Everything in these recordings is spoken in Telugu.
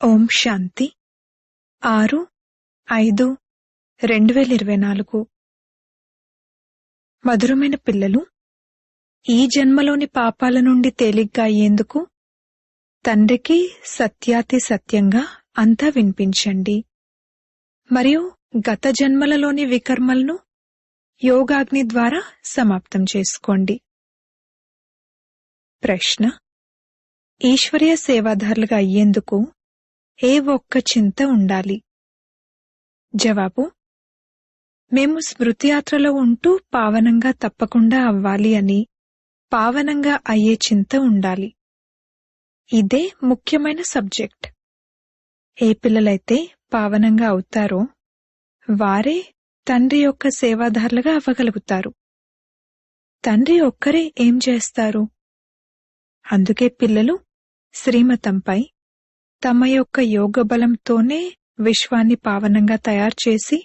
ఓం శాంతి 6/5/2024 మధురమైన పిల్లలు, ఈ జన్మలోని పాపాల నుండి తేలిగ్గా అయ్యేందుకు తండ్రికి సత్యాతి సత్యంగా అంతా వినిపించండి మరియు గత జన్మలలోని వికర్మలను యోగాగ్ని ద్వారా సమాప్తం చేసుకోండి. ప్రశ్న: ఈశ్వరీయ సేవాదారులుగా అయ్యేందుకు ఏ ఒక్క చింత ఉండాలి? జవాబు: మేము స్మృతియాత్రలో ఉంటూ పావనంగా తప్పకుండా అవ్వాలి అని పావనంగా అయ్యే చింత ఉండాలి. ఇదే ముఖ్యమైన సబ్జెక్ట్. ఏ పిల్లలైతే పావనంగా అవుతారో వారే తండ్రి యొక్క సేవాదారులుగా అవ్వగలుగుతారు. తండ్రి ఒక్కరే ఏం చేస్తారు? అందుకే పిల్లలు శ్రీమతంపై తమ యొక్క యోగ బలంతోనే విశ్వాన్ని పావనంగా తయారు చేసి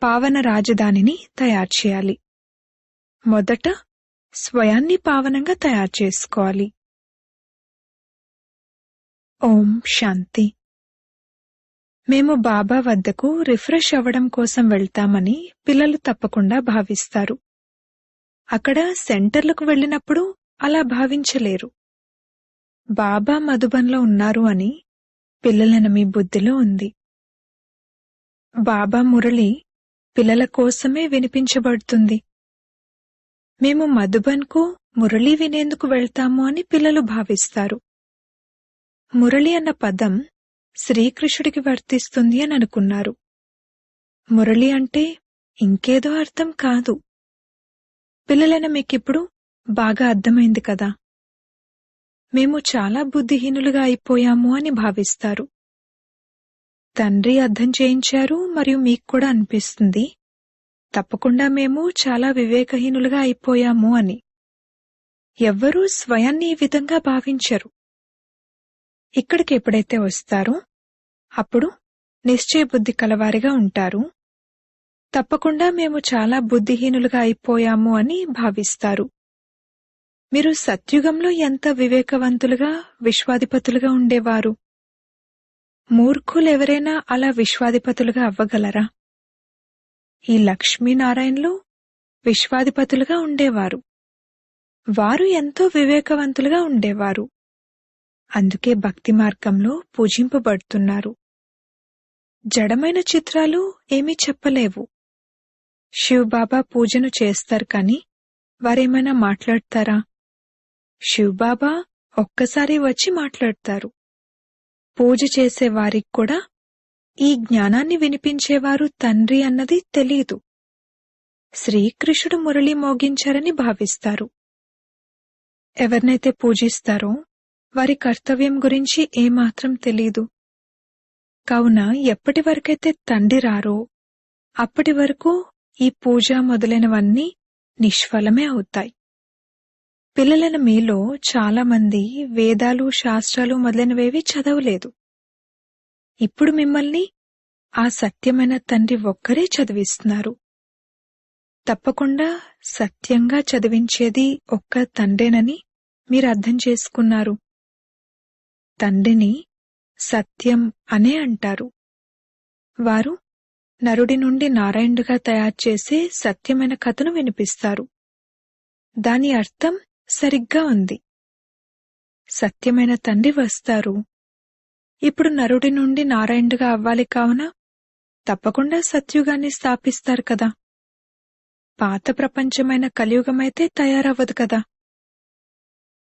పావన రాజధానిని తయారు చేయాలి. మొదట స్వయాన్ని పావనంగా తయారు చేసుకోవాలి. ఓం శాంతి. మేము బాబా వద్దకు రిఫ్రెష్ అవ్వడం కోసం వెళ్తామని పిల్లలు తప్పకుండా భావిస్తారు. అక్కడ సెంటర్లకు వెళ్ళినప్పుడు అలా భావించలేరు. బాబా మధుబన్లో ఉన్నారు అని పిల్లలైన మీ బుద్ధిలో ఉంది. బాబా మురళి పిల్లల కోసమే వినిపించబడుతుంది. మేము మధుబన్కు మురళి వినేందుకు వెళ్తాము అని పిల్లలు భావిస్తారు. మురళి అన్న పదం శ్రీకృష్ణుడికి వర్తిస్తుంది అని అనుకున్నారు. మురళి అంటే ఇంకేదో అర్థం కాదు. పిల్లలైన మీకిప్పుడు బాగా అర్థమైంది కదా. మేము చాలా బుద్ధిహీనులుగా అయిపోయాము అని భావిస్తారు. తండ్రి అర్థం చేయించారు మరియు మీకు కూడా అనిపిస్తుంది తప్పకుండా మేము చాలా వివేకహీనులుగా అయిపోయాము అని. ఎవ్వరూ స్వయాన్ని ఈ విధంగా భావించరు. ఇక్కడికి ఎప్పుడైతే వస్తారో అప్పుడు నిశ్చయ బుద్ధి కలవారిగా ఉంటారు. తప్పకుండా మేము చాలా బుద్ధిహీనులుగా అయిపోయాము అని భావిస్తారు. మీరు సత్యుగంలో ఎంత వివేకవంతులుగా విశ్వాధిపతులుగా ఉండేవారు. మూర్ఖులెవరైనా అలా విశ్వాధిపతులుగా అవ్వగలరా? ఈ లక్ష్మీనారాయణలు విశ్వాధిపతులుగా ఉండేవారు. వారు ఎంతో వివేకవంతులుగా ఉండేవారు. అందుకే భక్తి మార్గంలో పూజింపబడుతున్నారు. జడమైన చిత్రాలు ఏమీ చెప్పలేవు. శివబాబా పూజను చేస్తారు కాని వారేమైనా మాట్లాడతారా? శివబాబా ఒక్కసారి వచ్చి మాట్లాడతారు. పూజ చేసే వారికి కూడా ఈ జ్ఞానాన్ని వినిపించేవారు తండ్రి అన్నది తెలీదు. శ్రీకృష్ణుడు మురళి మోగించారని భావిస్తారు. ఎవరినైతే పూజిస్తారో వారి కర్తవ్యం గురించి ఏమాత్రం తెలీదు. కావున ఎప్పటి వరకైతే తండ్రి రారో అప్పటి వరకు ఈ పూజ మొదలైనవన్నీ నిష్ఫలమే అవుతాయి. పిల్లలైన మీలో చాలా మంది వేదాలు శాస్త్రాలు మొదలైనవేవి చదవలేదు. ఇప్పుడు మిమ్మల్ని ఆ సత్యమైన తండ్రి ఒక్కరే చదివిస్తున్నారు. తప్పకుండా సత్యంగా చదివించేది ఒక్క తండ్రేనని మీరు అర్థం చేసుకున్నారు. తండ్రిని సత్యం అనే అంటారు. వారు నరుడి నుండి నారాయణుడిగా తయారు చేసే సత్యమైన కథను వినిపిస్తారు. దాని అర్థం సరిగ్గా ఉంది. సత్యమైన తండ్రి వస్తారు. ఇప్పుడు నరుడి నుండి నారాయణుడిగా అవ్వాలి కావున తప్పకుండా సత్యుగాన్ని స్థాపిస్తారు కదా. పాత ప్రపంచమైన కలియుగమైతే తయారవ్వదు కదా.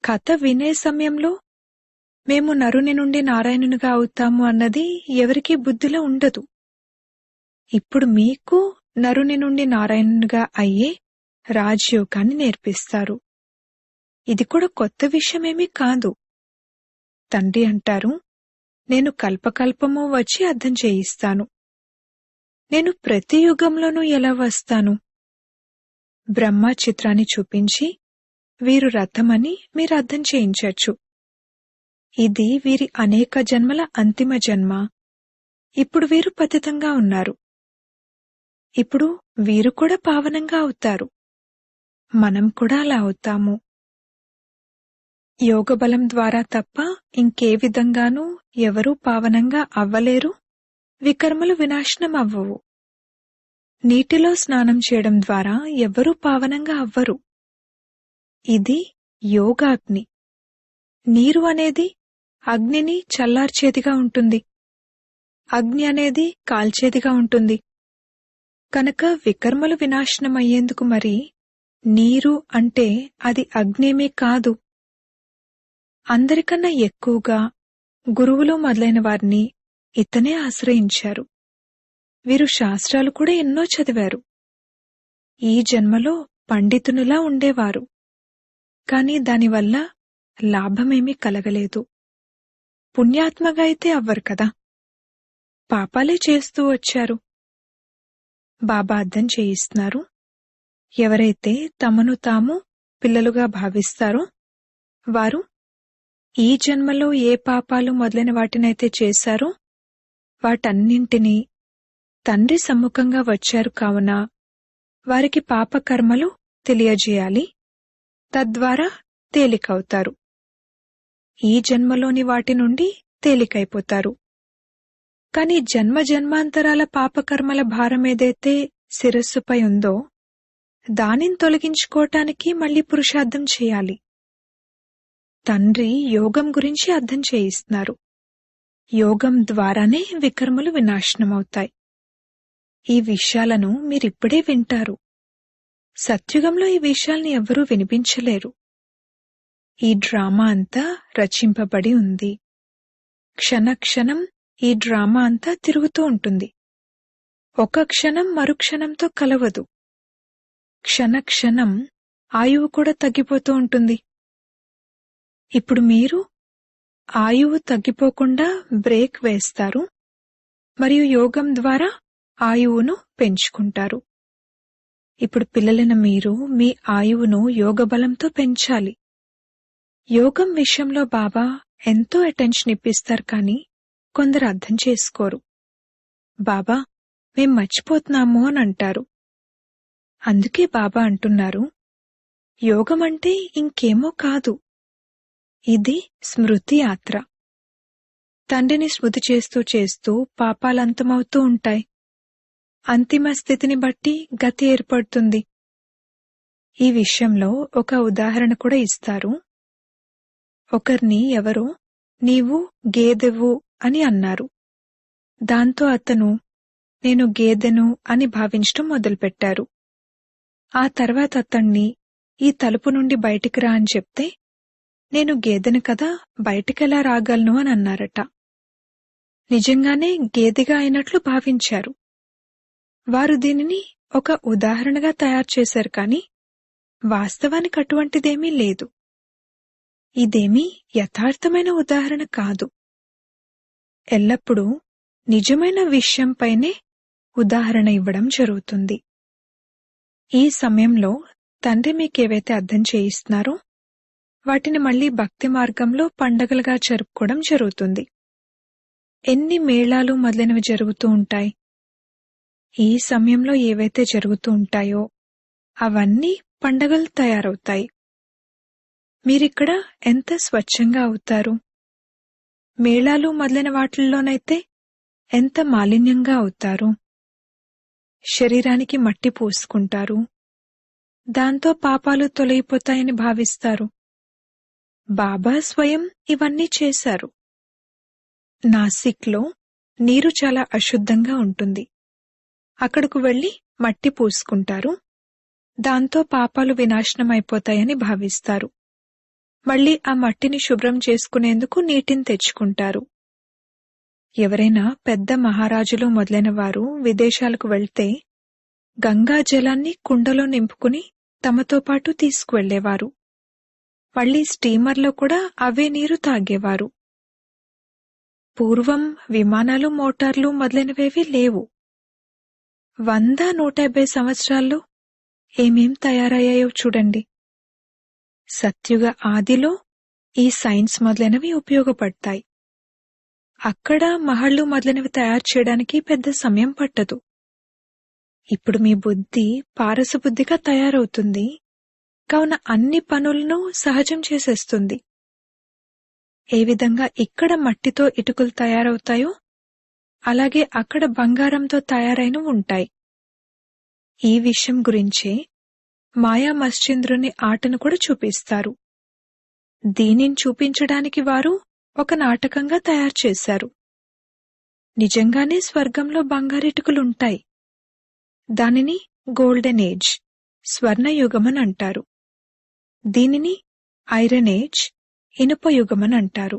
కథ వినే సమయంలో మేము నరుని నుండి నారాయణునిగా అవుతాము అన్నది ఎవరికీ బుద్ధిలో ఉండదు. ఇప్పుడు మీకు నరుని నుండి నారాయణునిగా అయ్యే రాజయోగాన్ని నేర్పిస్తారు. ఇది కూడా కొత్త విషయమేమీ కాదు. తండ్రి అంటారు, నేను కల్పకల్పము వచ్చి అర్థం చేయిస్తాను. నేను ప్రతి యుగంలోనూ ఎలా వస్తాను? బ్రహ్మ చిత్రాన్ని చూపించి వీరు రథమని మీరు అర్థం చేయించచ్చు. ఇది వీరి అనేక జన్మల అంతిమ జన్మ. ఇప్పుడు వీరు పతితంగా ఉన్నారు. ఇప్పుడు వీరు కూడా పావనంగా అవుతారు. మనం కూడా అలా అవుతాము. యోగబలం ద్వారా తప్ప ఇంకే విధంగానూ ఎవరూ పావనంగా అవ్వలేరు, వికర్మలు వినాశనం అవ్వవు. నీటిలో స్నానం చేయడం ద్వారా ఎవ్వరూ పావనంగా అవ్వరు. ఇది యోగాగ్ని. నీరు అనేది అగ్నిని చల్లార్చేదిగా ఉంటుంది. అగ్ని అనేది కాల్చేదిగా ఉంటుంది. కనుక వికర్మలు వినాశనమయ్యేందుకు మరి నీరు అంటే అది అగ్నేమీ కాదు. అందరికన్నా ఎక్కువగా గురువులు మొదలైన వారిని ఇతనే ఆశ్రయించారు. వీరు శాస్త్రాలు కూడా ఎన్నో చదివారు. ఈ జన్మలో పండితునిలా ఉండేవారు. కాని దానివల్ల లాభమేమీ కలగలేదు. పుణ్యాత్మగా అయితే అవ్వరు కదా, పాపాలే చేస్తూ వచ్చారు. బాబా అర్థం చేయిస్తున్నారు, ఎవరైతే తమను తాము పిల్లలుగా భావిస్తారో వారు ఈ జన్మలో ఏ పాపాలు మొదలైన వాటినైతే చేశారో వాటన్నింటినీ తండ్రి సమ్ముఖంగా వచ్చారు కావున వారికి పాపకర్మలు తెలియజేయాలి. తద్వారా తేలికవుతారు. ఈ జన్మలోని వాటి నుండి తేలికైపోతారు. కాని జన్మ జన్మాంతరాల పాపకర్మల భారమేదైతే శిరస్సుపై ఉందో దానిని తొలగించుకోవటానికి మళ్లీ పురుషార్థం చేయాలి. తండ్రి యోగం గురించి అర్థం చేయిస్తున్నారు. యోగం ద్వారానే వికర్మలు వినాశనమవుతాయి. ఈ విషయాలను మీరిప్పుడే వింటారు. సత్యుగంలో ఈ విషయాల్ని ఎవ్వరూ వినిపించలేరు. ఈ డ్రామా అంతా రచింపబడి ఉంది. క్షణక్షణం ఈ డ్రామా అంతా తిరుగుతూ ఉంటుంది. ఒక క్షణం మరుక్షణంతో కలవదు. క్షణక్షణం ఆయువు కూడా తగ్గిపోతూ ఉంటుంది. ఇప్పుడు మీరు ఆయువు తగ్గిపోకుండా బ్రేక్ వేస్తారు మరియు యోగం ద్వారా ఆయువును పెంచుకుంటారు. ఇప్పుడు పిల్లలైన మీరు మీ ఆయువును యోగబలంతో పెంచాలి. యోగం విషయంలో బాబా ఎంతో అటెన్షన్ ఇప్పిస్తారు, కానీ కొందరు అర్థం చేసుకోరు. బాబా మేం మర్చిపోతున్నాము అని అంటారు. అందుకే బాబా అంటున్నారు, యోగం అంటే ఇంకేమో కాదు, ఇది స్మృతి యాత్ర. తండ్రిని స్మృతి చేస్తూ చేస్తూ పాపాలంతమవుతూ ఉంటాయి. అంతిమ స్థితిని బట్టి గతి ఏర్పడుతుంది. ఈ విషయంలో ఒక ఉదాహరణ కూడా ఇస్తారు. ఒకరిని ఎవరో నీవు గేదెవు అని అన్నారు. దాంతో అతను నేను గేదెను అని భావించటం మొదలుపెట్టారు. ఆ తర్వాత అతన్ని ఈ తలుపు నుండి బయటికి రా అని చెప్తే నేను గేదెను కదా, బయటికెలా రాగలను అని అన్నారట. నిజంగానే గేదెగా అయినట్లు భావించారు. వారు దీనిని ఒక ఉదాహరణగా తయారు చేశారు, కాని వాస్తవానికి అటువంటిదేమీ లేదు. ఇదేమీ యథార్థమైన ఉదాహరణ కాదు. ఎల్లప్పుడూ నిజమైన విషయంపైనే ఉదాహరణ ఇవ్వడం జరుగుతుంది. ఈ సమయంలో తండ్రి మీకేవైతే అర్థం చేయిస్తున్నారో వాటిని మళ్లీ భక్తి మార్గంలో పండగలుగా జరుపుకోవడం జరుగుతుంది. ఎన్ని మేళాలు మొదలైనవి జరుగుతూ ఉంటాయి. ఈ సమయంలో ఏవైతే జరుగుతూ ఉంటాయో అవన్నీ పండగలు తయారవుతాయి. మీరిక్కడ ఎంత స్వచ్ఛంగా అవుతారు. మేళాలు మొదలైన వాటిల్లోనైతే ఎంత మాలిన్యంగా అవుతారు. శరీరానికి మట్టి పూసుకుంటారు. దాంతో పాపాలు తొలగిపోతాయని భావిస్తారు. బాబా స్వయం ఇవన్నీ చేశారు. నాసిక్లో నీరు చాలా అశుద్ధంగా ఉంటుంది. అక్కడకు వెళ్లి మట్టి పూసుకుంటారు. దాంతో పాపాలు వినాశనమైపోతాయని భావిస్తారు. మళ్లీ ఆ మట్టిని శుభ్రం చేసుకునేందుకు నీటిని తెచ్చుకుంటారు. ఎవరైనా పెద్ద మహారాజులు మొదలైన వారు విదేశాలకు వెళ్తే గంగా జలాన్ని కుండలో నింపుకుని తమతో పాటు తీసుకువెళ్లేవారు. మళ్లీ స్టీమర్లో కూడా అవే నీరు తాగేవారు. పూర్వం విమానాలు, మోటార్లు మొదలైనవేవీ లేవు. 100-150 సంవత్సరాల్లో ఏమేం తయారయ్యాయో చూడండి. సత్యుగ ఆదిలో ఈ సైన్స్ మొదలైనవి ఉపయోగపడతాయి. అక్కడ మహళ్లు మొదలైనవి తయారు చేయడానికి పెద్ద సమయం పట్టదు. ఇప్పుడు మీ బుద్ధి పారసబుద్ధిగా తయారవుతుంది. కావున అన్ని పనులను సహజం చేసేస్తుంది. ఏ విధంగా ఇక్కడ మట్టితో ఇటుకలు తయారవుతాయో అలాగే అక్కడ బంగారంతో తయారైన ఉంటాయి. ఈ విషయం గురించే మాయా మశ్చంద్రుని ఆటను కూడా చూపిస్తారు. దీనిని చూపించడానికి వారు ఒక నాటకంగా తయారు చేశారు. నిజంగానే స్వర్గంలో బంగారిటుకలుంటాయి. దానిని గోల్డెన్ ఏజ్, స్వర్ణయుగమని అంటారు. దీనిని ఐరన్ ఏజ్, ఇనుపయుగమని అంటారు.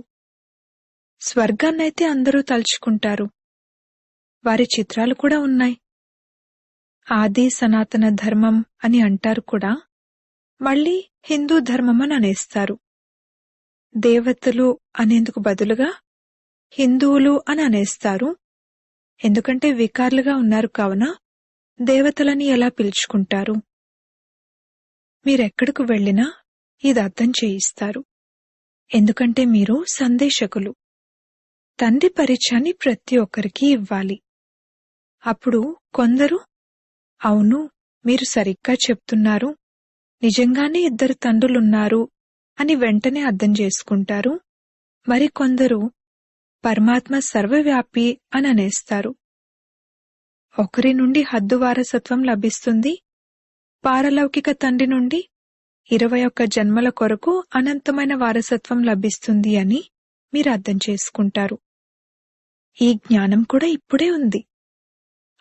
స్వర్గాన్నైతే అందరూ తలుచుకుంటారు. వారి చిత్రాలు కూడా ఉన్నాయి. ఆది సనాతన ధర్మం అని అంటారు కూడా. మళ్ళీ హిందూ ధర్మమని అనేస్తారు. దేవతలు అనేందుకు బదులుగా హిందువులు అని అనేస్తారు. ఎందుకంటే వికారులుగా ఉన్నారు కావున దేవతలని ఎలా పిలుచుకుంటారు? మీరెక్కడకు వెళ్ళినా ఇది అర్థం చేయిస్తారు. ఎందుకంటే మీరు సందేశకులు. తండ్రి పరిచయాన్ని ప్రతి ఒక్కరికి ఇవ్వాలి. అప్పుడు కొందరు అవును, మీరు సరిగ్గా చెప్తున్నారు, నిజంగానే 2 తండ్రులున్నారు అని వెంటనే అర్థం చేసుకుంటారు. మరికొందరు పరమాత్మ సర్వవ్యాపి అని అనేస్తారు. ఒకరి నుండి హద్దు వారసత్వం లభిస్తుంది. పారలౌకిక తండ్రి నుండి 21 జన్మల కొరకు అనంతమైన వారసత్వం లభిస్తుంది అని మీరు అర్థం చేసుకుంటారు. ఈ జ్ఞానం కూడా ఇప్పుడే ఉంది.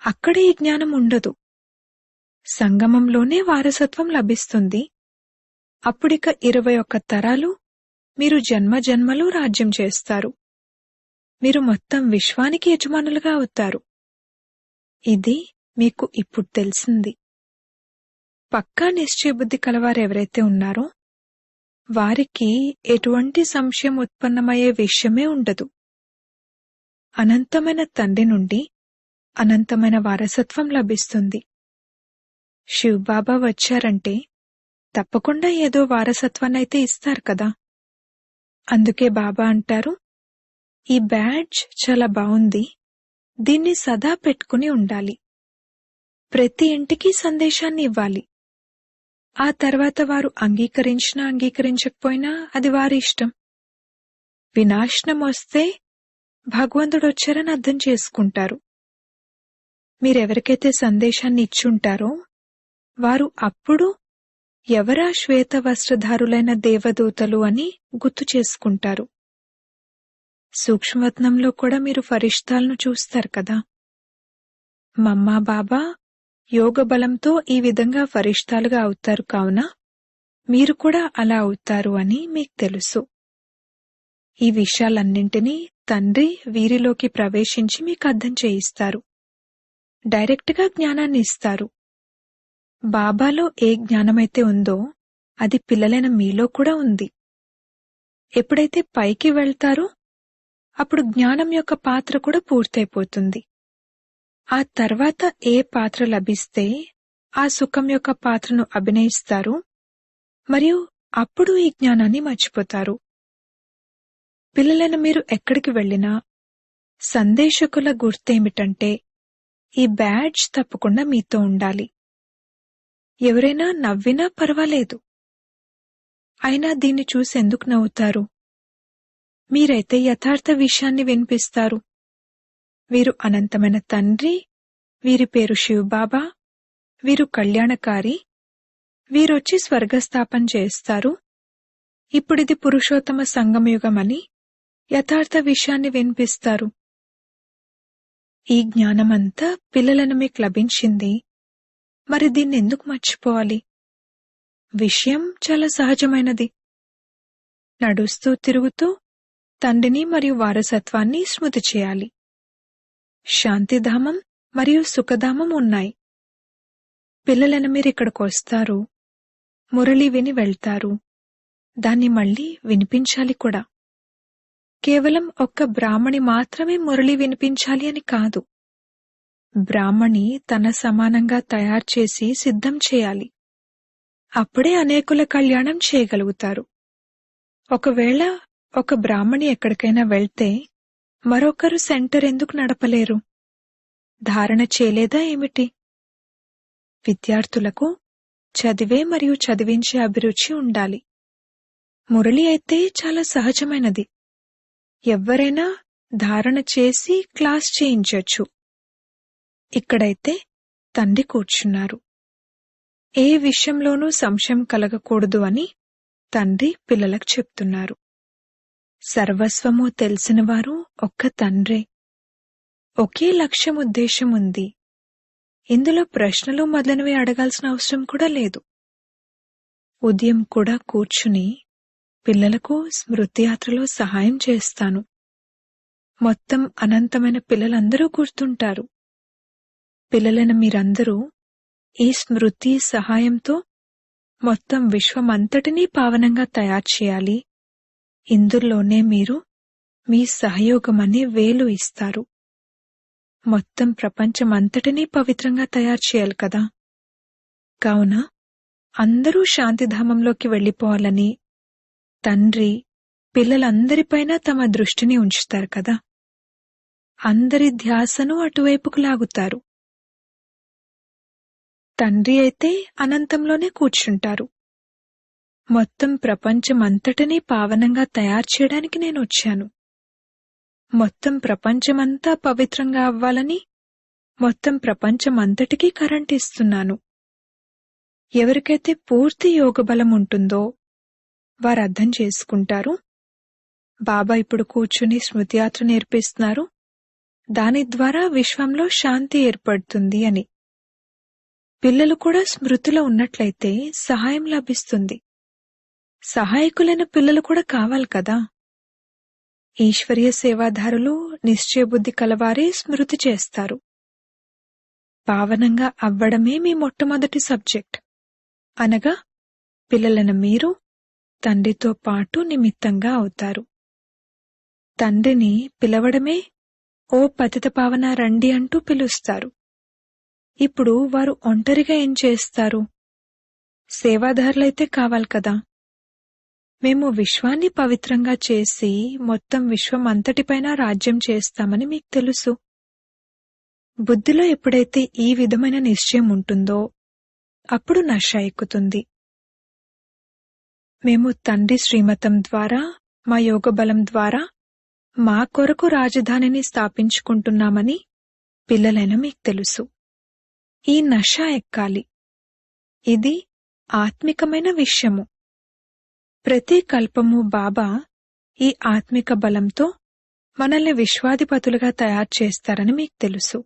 అక్కడే ఈ జ్ఞానం ఉండదు. సంగమంలోనే వారసత్వం లభిస్తుంది. అప్పుడిక 21 తరాలు మీరు జన్మజన్మలు రాజ్యం చేస్తారు. మీరు మొత్తం విశ్వానికి యజమానులుగా అవుతారు. ఇది మీకు ఇప్పుడు తెలిసింది. పక్కా నిశ్చయబుద్ధి కలవారెవరైతే ఉన్నారో వారికి ఎటువంటి సంశయం ఉత్పన్నమయ్యే విషయమే ఉండదు. అనంతమైన తండ్రి నుండి అనంతమైన వారసత్వం లభిస్తుంది. శివబాబా వచ్చారంటే తప్పకుండా ఏదో వారసత్వాన్నైతే ఇస్తారు కదా. అందుకే బాబా అంటారు, ఈ బ్యాడ్జ్ చాలా బావుంది, దీన్ని సదా పెట్టుకుని ఉండాలి. ప్రతి ఇంటికి సందేశాన్ని ఇవ్వాలి. ఆ తర్వాత వారు అంగీకరించినా అంగీకరించకపోయినా అది వారి ఇష్టం. వినాశనం వస్తే భగవంతుడొచ్చారని అర్థం చేసుకుంటారు. మీరెవరికైతే సందేశాన్ని ఇచ్చుంటారో వారు అప్పుడు ఎవరా శ్వేత వస్త్రధారులైన దేవదూతలు అని గుర్తు చేసుకుంటారు. సూక్ష్మవత్నంలో కూడా మీరు ఫరిష్తాలను చూస్తారు కదా. మమ్మా బాబా యోగ బలంతో ఈ విధంగా ఫరిష్తాలుగా అవుతారు కావున మీరు కూడా అలా అవుతారు అని మీకు తెలుసు. ఈ విషయాలన్నింటినీ తండ్రి వీరిలోకి ప్రవేశించి మీకు అర్థం చేయిస్తారు. డైరెక్ట్గా జ్ఞానాన్ని ఇస్తారు. బాబాలో ఏ జ్ఞానమైతే ఉందో అది పిల్లలైన మీలో కూడా ఉంది. ఎప్పుడైతే పైకి వెళ్తారో అప్పుడు జ్ఞానం యొక్క పాత్ర కూడా పూర్తయిపోతుంది. ఆ తర్వాత ఏ పాత్ర లభిస్తే ఆ సుఖం యొక్క పాత్రను అభినయిస్తారు మరియు అప్పుడు ఈ జ్ఞానాన్ని మర్చిపోతారు. పిల్లలైన మీరు ఎక్కడికి వెళ్ళినా సందేశకుల గుర్తేమిటంటే ఈ బ్యాడ్జ్ తప్పకుండా మీతో ఉండాలి. ఎవరైనా నవ్వినా పర్వాలేదు. అయినా దీన్ని చూసి ఎందుకు నవ్వుతారు? మీరైతే యథార్థ విషయాన్ని వినిపిస్తారు. వీరు అనంతమైన తండ్రి, వీరి పేరు శివబాబా, వీరు కళ్యాణకారి, వీరొచ్చి స్వర్గస్థాపన చేస్తారు. ఇప్పుడిది పురుషోత్తమ సంగమయుగమని యథార్థ విషయాన్ని వినిపిస్తారు. ఈ జ్ఞానమంతా పిల్లలను మీకు లభించింది. మరి దీన్నెందుకు మర్చిపోవాలి? విషయం చాలా సహజమైనది. నడుస్తూ తిరుగుతూ తండ్రిని మరియు వారసత్వాన్ని స్మృతి చేయాలి. శాంతిధామం మరియు సుఖధామం ఉన్నాయి. పిల్లలను మీరిక్కడికొస్తారు, మురళి విని వెళ్తారు. దాన్ని మళ్ళీ వినిపించాలి కూడా. కేవలం ఒక్క బ్రాహ్మణి మాత్రమే మురళి వినిపించాలి అని కాదు. బ్రాహ్మణి తన సమానంగా తయారు చేసి సిద్ధం చేయాలి. అప్పుడే అనేకుల కళ్యాణం చేయగలుగుతారు. ఒకవేళ ఒక బ్రాహ్మణి ఎక్కడికైనా వెళ్తే మరొకరు సెంటర్ ఎందుకు నడపలేరు? ధారణ చేయలేదా ఏమిటి? విద్యార్థులకు చదివే మరియు చదివించే అభిరుచి ఉండాలి. మురళి అయితే చాలా సహజమైనది. ఎవ్వరైనా ధారణ చేసి క్లాస్ చేయించొచ్చు. ఇక్కడైతే తండ్రి కూర్చున్నారు. ఏ విషయంలోనూ సంశయం కలగకూడదు అని తండ్రి పిల్లలకు చెప్తున్నారు. సర్వస్వము తెలిసినవారు ఒక్క తండ్రే. ఒకే లక్ష్యం ఉద్దేశం ఉంది. ఇందులో ప్రశ్నలు మొదలైనవి అడగాల్సిన అవసరం కూడా లేదు. ఉదయం కూడా కూర్చుని పిల్లలకు స్మృతి యాత్రలో సహాయం చేస్తాను. మొత్తం అనంతమైన పిల్లలందరూ గుర్తుంటారు. పిల్లలైన మీరందరూ ఈ స్మృతి సహాయంతో మొత్తం విశ్వమంతటినీ పావనంగా తయారు చేయాలి. ఇందులోనే మీరు మీ సహయోగమనే వేలు ఇస్తారు. మొత్తం ప్రపంచమంతటినీ పవిత్రంగా తయారు చేయాలి కదా. కావున అందరూ శాంతిధామంలోకి వెళ్ళిపోవాలని తండ్రి పిల్లలందరిపైన తమ దృష్టిని ఉంచుతారు కదా. అందరి ధ్యాసను అటువైపుకు లాగుతారు. తండ్రి అయితే అనంతంలోనే కూర్చుంటారు. మొత్తం ప్రపంచమంతటినీ పావనంగా తయారు చేయడానికి నేను వచ్చాను. మొత్తం ప్రపంచమంతా పవిత్రంగా అవ్వాలని మొత్తం ప్రపంచమంతటికీ కరెంట్ ఇస్తున్నాను. ఎవరికైతే పూర్తి యోగబలం ఉంటుందో వారు అర్థం చేసుకుంటారు, బాబా ఇప్పుడు కూర్చుని స్మృతియాత్ర నేర్పిస్తున్నారు, దాని ద్వారా విశ్వంలో శాంతి ఏర్పడుతుంది అని. పిల్లలు కూడా స్మృతిలో ఉన్నట్లయితే సహాయం లభిస్తుంది. సహాయకులైన పిల్లలు కూడా కావాలి కదా. ఈశ్వరీయ సేవాదారులు నిశ్చయబుద్ధి కలవారే స్మృతి చేస్తారు. పావనంగా అవ్వడమే మీ మొట్టమొదటి సబ్జెక్ట్. అనగా పిల్లలైన మీరు తండ్రితో పాటు నిమిత్తంగా అవుతారు. తండ్రిని పిలవడమే ఓ పతిత పావన రండి అంటూ పిలుస్తారు. ఇప్పుడు వారు ఒంటరిగా ఏం చేస్తారు? సేవాదారులైతే కావాలి కదా. మేము విశ్వాన్ని పవిత్రంగా చేసి మొత్తం విశ్వం అంతటిపైన రాజ్యం చేస్తామని మీకు తెలుసు. బుద్ధిలో ఎప్పుడైతే ఈ విధమైన నిశ్చయం ఉంటుందో అప్పుడు నష ఎక్కుతుంది. మేము తండ్రి శ్రీమతం ద్వారా మా యోగబలం ద్వారా మా కొరకు రాజధానిని స్థాపించుకుంటున్నామని పిల్లలైన మీకు తెలుసు. ఈ నష ఎక్కాలి. ఇది ఆత్మికమైన విషయము. ప్రతి కల్పము బాబా ఈ ఆత్మిక బలంతో మనల్ని విశ్వాధిపతులుగా తయారు చేస్తారని మీకు తెలుసు.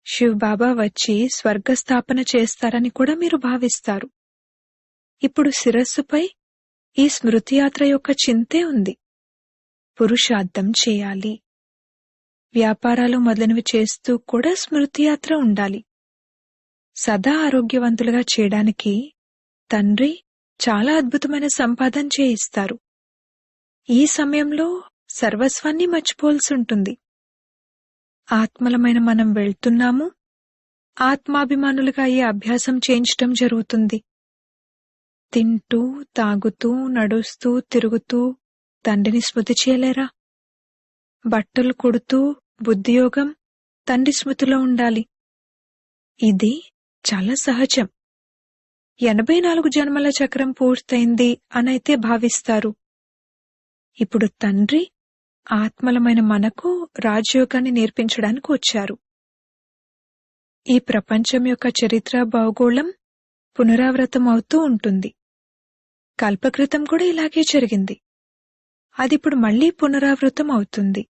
శివ్ బాబా వచ్చి స్వర్గస్థాపన చేస్తారని కూడా మీరు భావిస్తారు. ఇప్పుడు శిరస్సుపై ఈ స్మృతియాత్ర యొక్క చింతే ఉంది. పురుషార్థం చేయాలి. వ్యాపారాలు మొదలైనవి చేస్తూ కూడా స్మృతియాత్ర ఉండాలి. సదా ఆరోగ్యవంతులుగా చేయడానికి తండ్రి చాలా అద్భుతమైన సంపాదన చేయిస్తారు. ఈ సమయంలో సర్వస్వాన్ని మర్చిపోవలసి ఉంటుంది. ఆత్మలమైన మనం వెళ్తున్నాము, ఆత్మాభిమానులుగా అయ్యే అభ్యాసం చేయించటం జరుగుతుంది. తింటూ తాగుతూ నడుస్తూ తిరుగుతూ తండ్రిని స్మృతి చేయలేరా? బట్టలు కుడుతూ బుద్ధియోగం తండ్రి స్మృతిలో ఉండాలి. ఇది చాలా సహజం. 84 జన్మల చక్రం పూర్తయింది అనైతే భావిస్తారు. ఇప్పుడు తండ్రి ఆత్మలమైన మనకు రాజయోగాన్ని నేర్పించడానికి వచ్చారు. ఈ ప్రపంచం యొక్క చరిత్ర భౌగోళం పునరావృతం అవుతూ ఉంటుంది. కల్పకృతం కూడా ఇలాగే జరిగింది. అదిప్పుడు మళ్లీ పునరావృతం అవుతుంది.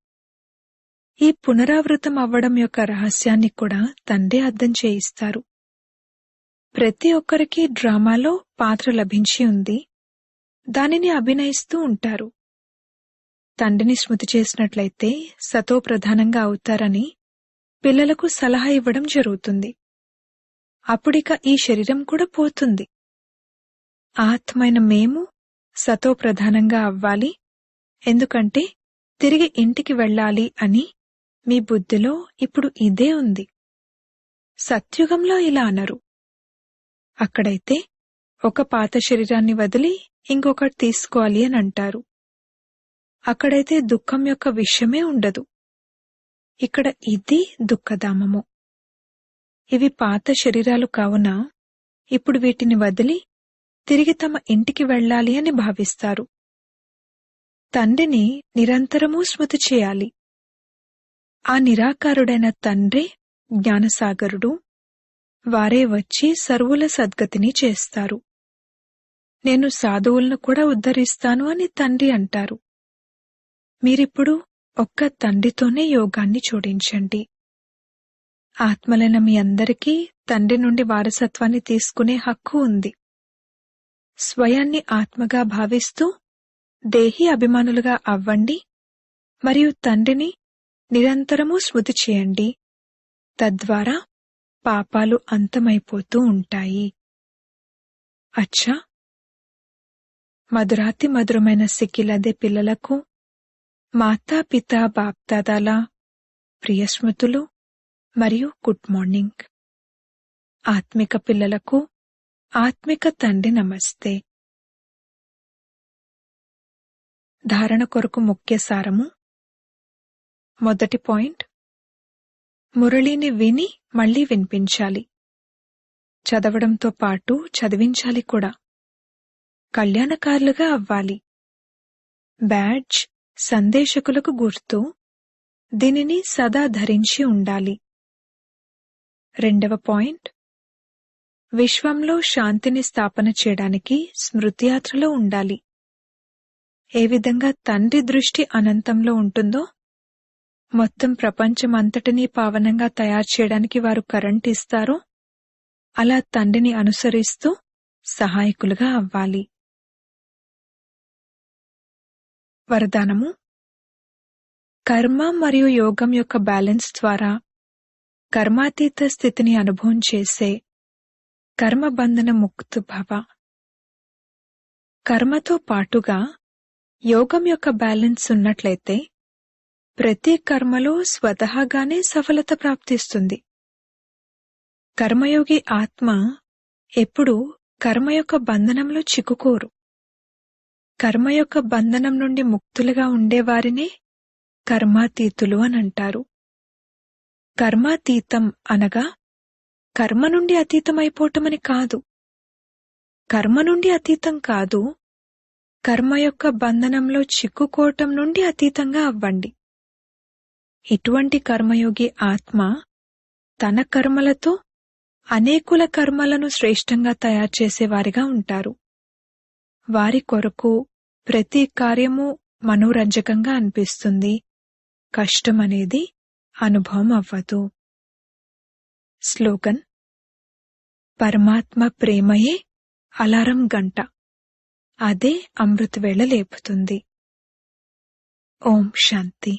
ఈ పునరావృతం అవ్వడం యొక్క రహస్యాన్ని కూడా తండ్రి అర్థం చేయిస్తారు. ప్రతి ఒక్కరికి డ్రామాలో పాత్ర లభించి ఉంది. దానిని అభినయిస్తూ ఉంటారు. తండ్రిని స్మృతి చేసినట్లయితే సతో ప్రధానంగా అవుతారని పిల్లలకు సలహా ఇవ్వడం జరుగుతుంది. అప్పుడిక ఈ శరీరం కూడా పోతుంది. ఆత్మైన మేము సతో ప్రధానంగా అవ్వాలి. ఎందుకంటే తిరిగి ఇంటికి వెళ్ళాలి అని మీ బుద్ధిలో ఇప్పుడు ఇదే ఉంది. సత్యుగంలో ఇలా అనరు. అక్కడైతే ఒక పాత శరీరాన్ని వదిలి ఇంకొకటి తీసుకోవాలి అని అంటారు. అక్కడైతే దుఃఖం యొక్క విషయమే ఉండదు. ఇక్కడ ఇది దుఃఖధామము. ఇవి పాత శరీరాలు కావున ఇప్పుడు వీటిని వదిలి తిరిగి తమ ఇంటికి వెళ్ళాలి అని భావిస్తారు. తండ్రిని నిరంతరమూ స్మృతి చేయాలి. ఆ నిరాకారుడైన తండ్రే జ్ఞానసాగరుడు. వారే వచ్చి సర్వుల సద్గతిని చేస్తారు. నేను సాధువులను కూడా ఉద్ధరిస్తాను అని తండ్రి అంటారు. మీరిప్పుడు ఒక్క తండ్రితోనే యోగాన్ని జోడించండి. ఆత్మలైన మీ అందరికీ తండ్రి నుండి వారసత్వాన్ని తీసుకునే హక్కు ఉంది. స్వయాన్ని ఆత్మగా భావిస్తూ దేహీ అభిమానులుగా అవ్వండి మరియు తండ్రిని నిరంతరమూ స్మృతి చేయండి. తద్వారా పాపాలు అంతమైపోతూ ఉంటాయి. అచ్చా, మధురాతి మధురమైన సిక్కిలదే పిల్లలకు మాతాపిత బాప్దాదాల ప్రియ స్మృతులు మరియు గుడ్ మార్నింగ్. ఆత్మిక పిల్లలకు ఆత్మిక తండ్రి నమస్తే. ధారణ కొరకు ముఖ్య సారము. మొదటి పాయింట్, మురళిని విని మళ్లీ వినిపించాలి. చదవడంతో పాటు చదివించాలి కూడా. కళ్యాణకారులుగా అవ్వాలి. బ్యాడ్జ్ సందేశకులకు గుర్తు. దీనిని సదా ధరించి ఉండాలి. రెండవ పాయింట్, విశ్వంలో శాంతిని స్థాపన చేయడానికి స్మృతియాత్రలో ఉండాలి. ఏ విధంగా తండ్రి దృష్టి అనంతంలో ఉంటుందో, మొత్తం ప్రపంచమంతటినీ పావనంగా తయారు చేయడానికి వారు కరెంట్ ఇస్తారో, అలా తండ్రిని అనుసరిస్తూ సహాయకులుగా అవ్వాలి. వరదానము. కర్మ మరియు యోగం యొక్క బ్యాలెన్స్ ద్వారా కర్మాతీత స్థితిని అనుభవం చేసే కర్మబంధన ముక్తు భవ. కర్మతో పాటుగా యోగం యొక్క బ్యాలెన్స్ ఉన్నట్లయితే ప్రతి కర్మలో స్వతహాగానే సఫలత ప్రాప్తిస్తుంది. కర్మయోగి ఆత్మ ఎప్పుడూ కర్మ యొక్క బంధనంలో చిక్కుకోరు. కర్మ యొక్క బంధనం నుండి ముక్తులుగా ఉండేవారినే కర్మాతీతులు అనంటారు. కర్మాతీతం అనగా కర్మ నుండి అతీతమైపోవటమని కాదు. కర్మ నుండి అతీతం కాదు, కర్మ యొక్క బంధనంలో చిక్కుకోవటం నుండి అతీతంగా అవ్వండి. ఇటువంటి కర్మయోగి ఆత్మ తన కర్మలతో అనేకుల కర్మలను శ్రేష్టంగా తయారు చేసేవారిగా ఉంటారు. వారి కొరకు ప్రతి కార్యము మనోరంజకంగా అనిపిస్తుంది. కష్టమనేది అనుభవం అవ్వదు. స్లోగన్. పరమాత్మ ప్రేమయే అలారం గంట, అదే అమృతవేళ లేపుతుంది. ఓం శాంతి.